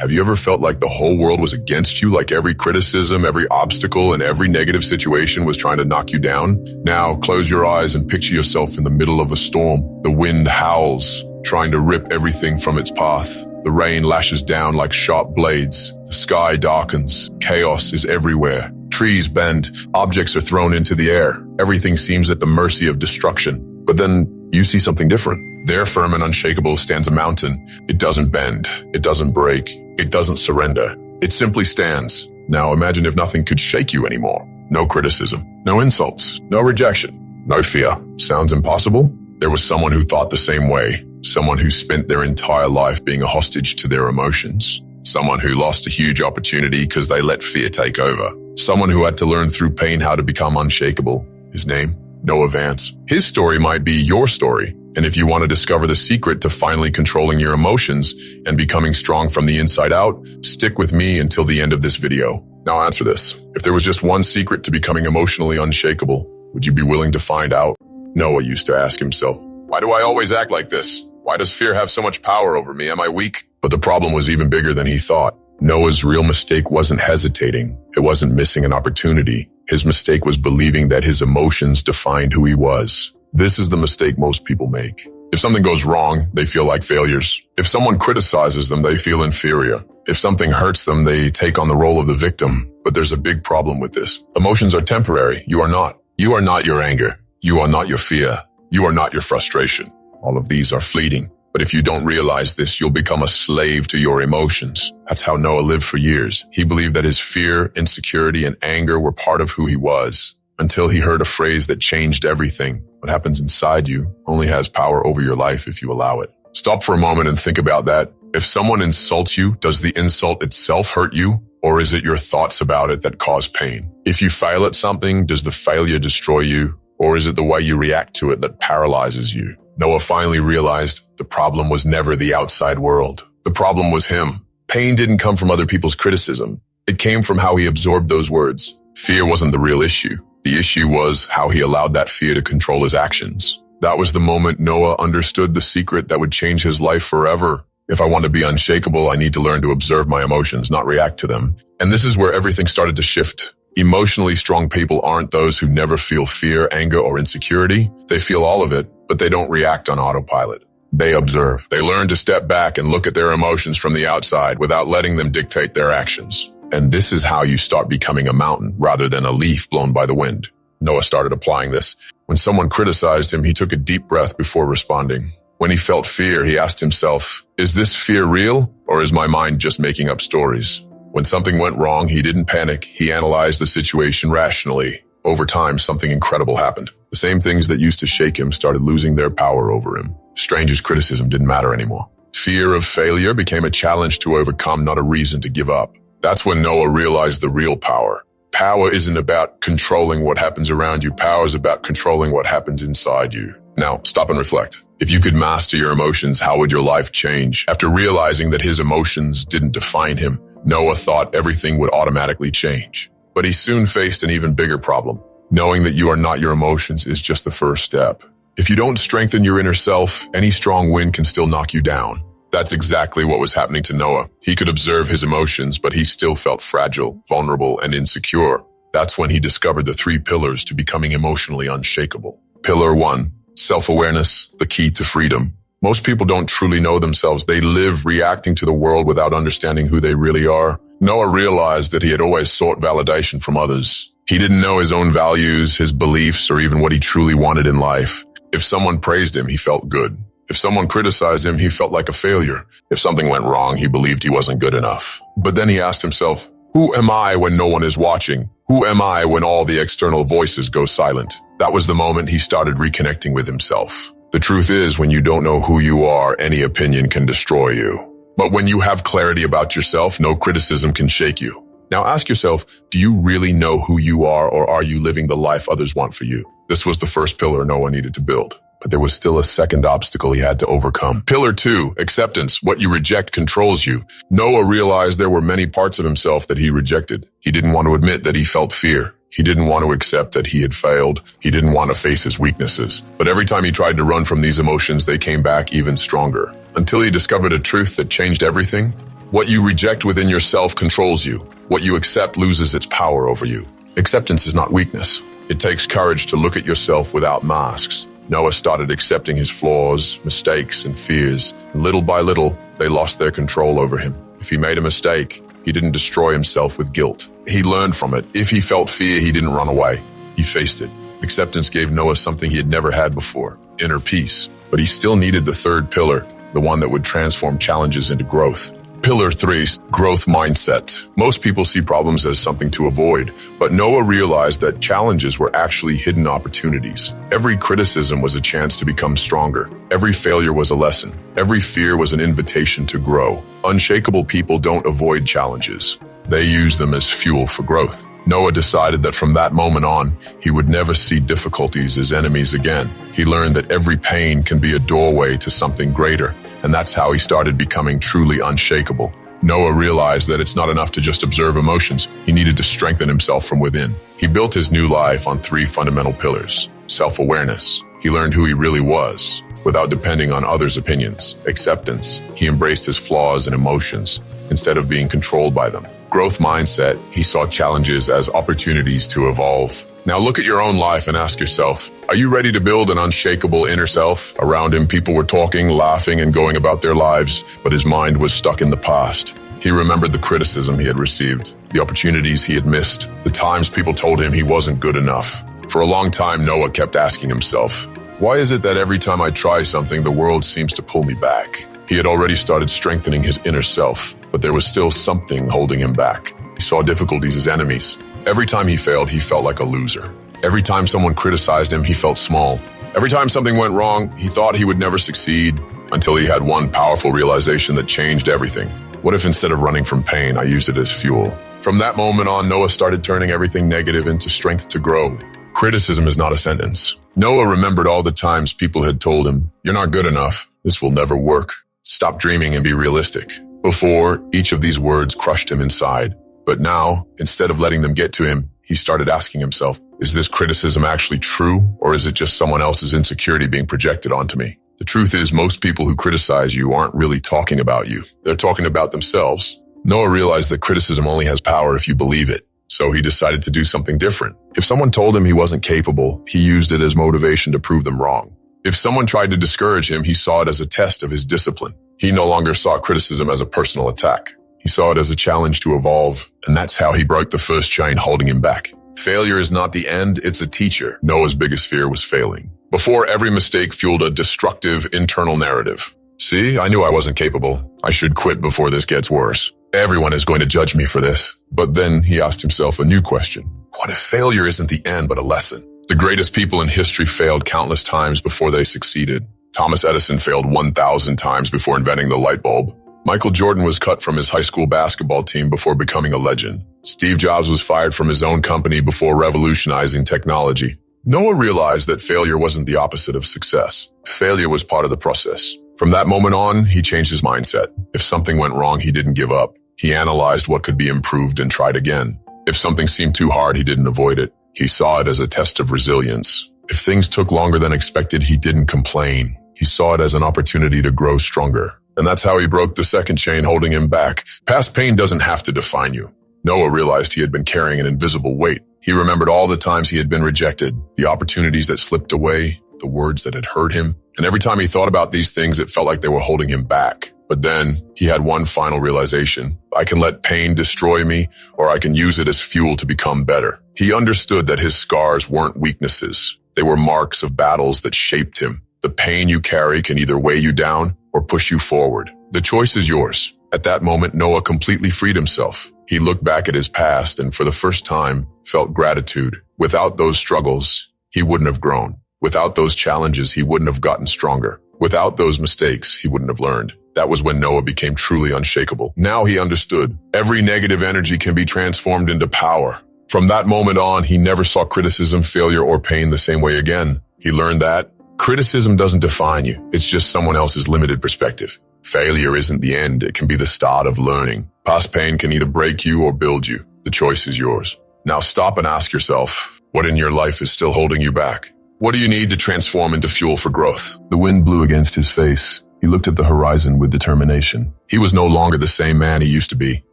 Have you ever felt like the whole world was against you, like every criticism, every obstacle, and every negative situation was trying to knock you down? Now, close your eyes and picture yourself in the middle of a storm. The wind howls, trying to rip everything from its path. The rain lashes down like sharp blades. The sky darkens. Chaos is everywhere. Trees bend. Objects are thrown into the air. Everything seems at the mercy of destruction. But then you see something different. There, firm and unshakable, stands a mountain. It doesn't bend. It doesn't break. It doesn't surrender. It simply stands. Now imagine if nothing could shake you anymore. No criticism, no insults, no rejection, no fear. Sounds impossible? There was someone who thought the same way. Someone who spent their entire life being a hostage to their emotions. Someone who lost a huge opportunity because they let fear take over. Someone who had to learn through pain how to become unshakable. His name? Noah Vance. His story might be your story. And if you want to discover the secret to finally controlling your emotions and becoming strong from the inside out, stick with me until the end of this video. Now answer this. If there was just one secret to becoming emotionally unshakable, would you be willing to find out? Noah used to ask himself, why do I always act like this? Why does fear have so much power over me? Am I weak? But the problem was even bigger than he thought. Noah's real mistake wasn't hesitating. It wasn't missing an opportunity. His mistake was believing that his emotions defined who he was. This is the mistake most people make. If something goes wrong, they feel like failures. If someone criticizes them, they feel inferior. If something hurts them, they take on the role of the victim. But there's a big problem with this. Emotions are temporary. You are not. You are not your anger. You are not your fear. You are not your frustration. All of these are fleeting. But if you don't realize this, you'll become a slave to your emotions. That's how Noah lived for years. He believed that his fear, insecurity, and anger were part of who he was, until he heard a phrase that changed everything. What happens inside you only has power over your life if you allow it. Stop for a moment and think about that. If someone insults you, does the insult itself hurt you? Or is it your thoughts about it that cause pain? If you fail at something, does the failure destroy you? Or is it the way you react to it that paralyzes you? Noah finally realized the problem was never the outside world. The problem was him. Pain didn't come from other people's criticism. It came from how he absorbed those words. Fear wasn't the real issue. The issue was how he allowed that fear to control his actions. That was the moment Noah understood the secret that would change his life forever. If I want to be unshakable, I need to learn to observe my emotions, not react to them. And this is where everything started to shift. Emotionally strong people aren't those who never feel fear, anger, or insecurity. They feel all of it, but they don't react on autopilot. They observe. They learn to step back and look at their emotions from the outside without letting them dictate their actions. And this is how you start becoming a mountain rather than a leaf blown by the wind. Noah started applying this. When someone criticized him, he took a deep breath before responding. When he felt fear, he asked himself, is this fear real, or is my mind just making up stories? When something went wrong, he didn't panic. He analyzed the situation rationally. Over time, something incredible happened. The same things that used to shake him started losing their power over him. Strangers' criticism didn't matter anymore. Fear of failure became a challenge to overcome, not a reason to give up. That's when Noah realized the real power. Power isn't about controlling what happens around you. Power is about controlling what happens inside you. Now, stop and reflect. If you could master your emotions, how would your life change? After realizing that his emotions didn't define him, Noah thought everything would automatically change. But he soon faced an even bigger problem. Knowing that you are not your emotions is just the first step. If you don't strengthen your inner self, any strong wind can still knock you down. That's exactly what was happening to Noah. He could observe his emotions, but he still felt fragile, vulnerable, and insecure. That's when he discovered the 3 pillars to becoming emotionally unshakable. Pillar 1, self-awareness, the key to freedom. Most people don't truly know themselves. They live reacting to the world without understanding who they really are. Noah realized that he had always sought validation from others. He didn't know his own values, his beliefs, or even what he truly wanted in life. If someone praised him, he felt good. If someone criticized him, he felt like a failure. If something went wrong, he believed he wasn't good enough. But then he asked himself, who am I when no one is watching? Who am I when all the external voices go silent? That was the moment he started reconnecting with himself. The truth is, when you don't know who you are, any opinion can destroy you. But when you have clarity about yourself, no criticism can shake you. Now ask yourself, do you really know who you are, or are you living the life others want for you? This was the first pillar Noah needed to build. But there was still a second obstacle he had to overcome. Pillar 2, acceptance. What you reject controls you. Noah realized there were many parts of himself that he rejected. He didn't want to admit that he felt fear. He didn't want to accept that he had failed. He didn't want to face his weaknesses. But every time he tried to run from these emotions, they came back even stronger. Until he discovered a truth that changed everything. What you reject within yourself controls you. What you accept loses its power over you. Acceptance is not weakness. It takes courage to look at yourself without masks. Noah started accepting his flaws, mistakes, and fears, and little by little, they lost their control over him. If he made a mistake, he didn't destroy himself with guilt. He learned from it. If he felt fear, he didn't run away. He faced it. Acceptance gave Noah something he had never had before, inner peace. But he still needed the third pillar, the one that would transform challenges into growth. Pillar 3, growth mindset. Most people see problems as something to avoid, but Noah realized that challenges were actually hidden opportunities. Every criticism was a chance to become stronger. Every failure was a lesson. Every fear was an invitation to grow. Unshakable people don't avoid challenges. They use them as fuel for growth. Noah decided that from that moment on, he would never see difficulties as enemies again. He learned that every pain can be a doorway to something greater. And that's how he started becoming truly unshakable. Noah realized that it's not enough to just observe emotions. He needed to strengthen himself from within. He built his new life on 3 fundamental pillars. Self-awareness. He learned who he really was, without depending on others' opinions. Acceptance. He embraced his flaws and emotions, instead of being controlled by them. Growth mindset. He saw challenges as opportunities to evolve. Now look at your own life and ask yourself, are you ready to build an unshakable inner self? Around him, people were talking, laughing, and going about their lives, but his mind was stuck in the past. He remembered the criticism he had received, the opportunities he had missed, the times people told him he wasn't good enough. For a long time, Noah kept asking himself, why is it that every time I try something, the world seems to pull me back? He had already started strengthening his inner self, but there was still something holding him back. He saw difficulties as enemies. Every time he failed, he felt like a loser. Every time someone criticized him, he felt small. Every time something went wrong, he thought he would never succeed, until he had one powerful realization that changed everything. What if instead of running from pain, I used it as fuel? From that moment on, Noah started turning everything negative into strength to grow. Criticism is not a sentence. Noah remembered all the times people had told him, you're not good enough. This will never work. Stop dreaming and be realistic. Before, each of these words crushed him inside. But now, instead of letting them get to him, he started asking himself, is this criticism actually true, or is it just someone else's insecurity being projected onto me? The truth is, most people who criticize you aren't really talking about you. They're talking about themselves. Noah realized that criticism only has power if you believe it, so he decided to do something different. If someone told him he wasn't capable, he used it as motivation to prove them wrong. If someone tried to discourage him, he saw it as a test of his discipline. He no longer saw criticism as a personal attack. He saw it as a challenge to evolve, and that's how he broke the first chain holding him back. Failure is not the end, it's a teacher. Noah's biggest fear was failing. Before, every mistake fueled a destructive internal narrative. See, I knew I wasn't capable. I should quit before this gets worse. Everyone is going to judge me for this. But then he asked himself a new question. What if failure isn't the end but a lesson? The greatest people in history failed countless times before they succeeded. Thomas Edison failed 1,000 times before inventing the light bulb. Michael Jordan was cut from his high school basketball team before becoming a legend. Steve Jobs was fired from his own company before revolutionizing technology. Noah realized that failure wasn't the opposite of success. Failure was part of the process. From that moment on, he changed his mindset. If something went wrong, he didn't give up. He analyzed what could be improved and tried again. If something seemed too hard, he didn't avoid it. He saw it as a test of resilience. If things took longer than expected, he didn't complain. He saw it as an opportunity to grow stronger. And that's how he broke the second chain holding him back. Past pain doesn't have to define you. Noah realized he had been carrying an invisible weight. He remembered all the times he had been rejected, the opportunities that slipped away, the words that had hurt him. And every time he thought about these things, it felt like they were holding him back. But then he had one final realization. I can let pain destroy me, or I can use it as fuel to become better. He understood that his scars weren't weaknesses. They were marks of battles that shaped him. The pain you carry can either weigh you down or push you forward. The choice is yours. At that moment, Noah completely freed himself. He looked back at his past and for the first time felt gratitude. Without those struggles, he wouldn't have grown. Without those challenges, he wouldn't have gotten stronger. Without those mistakes, he wouldn't have learned. That was when Noah became truly unshakable. Now he understood. Every negative energy can be transformed into power. From that moment on, he never saw criticism, failure, or pain the same way again. He learned that criticism doesn't define you. It's just someone else's limited perspective. Failure isn't the end. It can be the start of learning. Past pain can either break you or build you. The choice is yours. Now stop and ask yourself, what in your life is still holding you back? What do you need to transform into fuel for growth? The wind blew against his face. He looked at the horizon with determination. He was no longer the same man he used to be.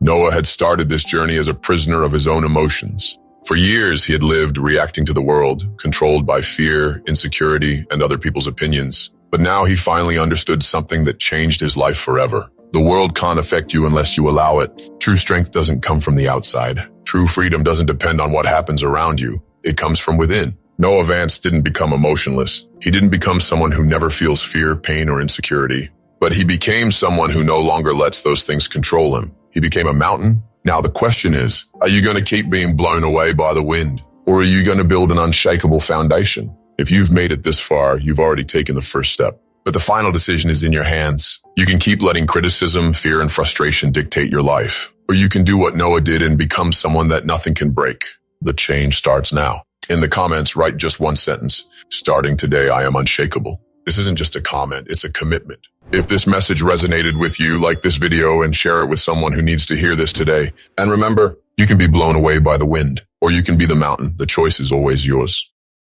Noah had started this journey as a prisoner of his own emotions. For years, he had lived reacting to the world, controlled by fear, insecurity, and other people's opinions. But now he finally understood something that changed his life forever. The world can't affect you unless you allow it. True strength doesn't come from the outside. True freedom doesn't depend on what happens around you. It comes from within. Noah Vance didn't become emotionless. He didn't become someone who never feels fear, pain, or insecurity. But he became someone who no longer lets those things control him. He became a mountain. Now the question is, are you going to keep being blown away by the wind? Or are you going to build an unshakable foundation? If you've made it this far, you've already taken the first step. But the final decision is in your hands. You can keep letting criticism, fear, and frustration dictate your life. Or you can do what Noah did and become someone that nothing can break. The change starts now. In the comments, write just one sentence. Starting today, I am unshakable. This isn't just a comment, it's a commitment. If this message resonated with you, like this video and share it with someone who needs to hear this today. And remember, you can be blown away by the wind, or you can be the mountain. The choice is always yours.